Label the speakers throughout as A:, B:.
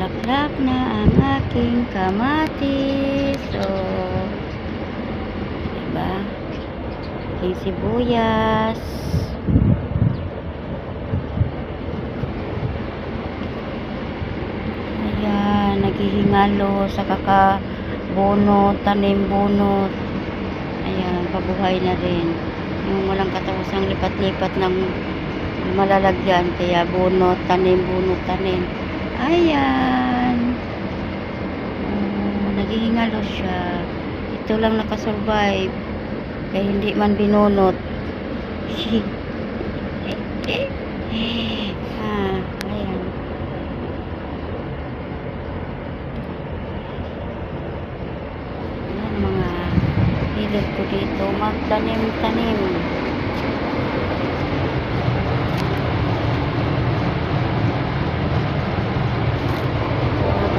A: Bulaklak na ang aking kamatis. So, diba? Aking sibuyas. Ayan, naghihingalo sa kakabunot, tanim bunot. Ayan, pabuhay na rin. Yung walang katapusang lipat-lipat ng malalagyan. Kaya bunot, tanim, bunot, tanim. Ayan. Naghihingalo siya. Ito lang nakasurvive. Kaya hindi man binunot. Ayan. Ayan mga hilig ko dito. Magtanim-tanim.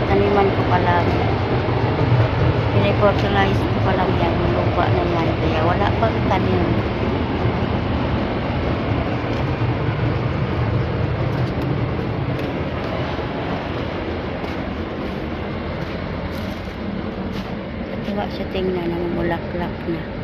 A: Taniman ko pa lang. Pinifertilize ko pa lang yan. Lupa na yan. Kaya wala pang tanim. Katuwa siya tingnan. Namumulaklak na.